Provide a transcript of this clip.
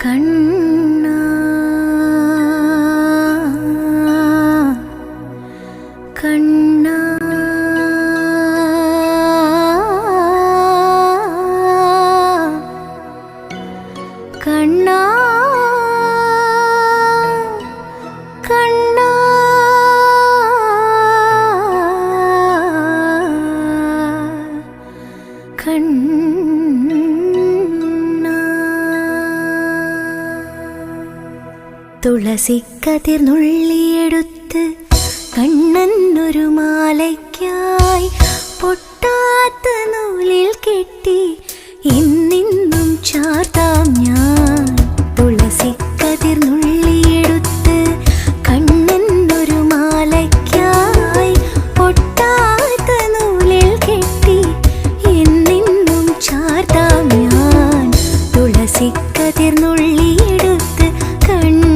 കണ്ണാ കണ്ണാ കണ്ണാ കണ്ണാ കണ്ണാ തുളസിക്കതിർ നുള്ളിയെടുത്ത് കണ്ണനൊരു മാലയ്ക്കായി പൊട്ടാത്ത നൂലിൽ കെട്ടി ഇന്നിന്നും ചാർത്താം ഞാൻ. തുളസിക്കതിർ നുള്ളിയെടുത്ത് കണ്ണനൊരു മാലയ്ക്കായി പൊട്ടാത്ത നൂലിൽ കെട്ടി ഇന്നിന്നും ചാർത്താം ഞാൻ. തുളസിക്കതിർ നുള്ളിയെടുത്ത് കണ്ണ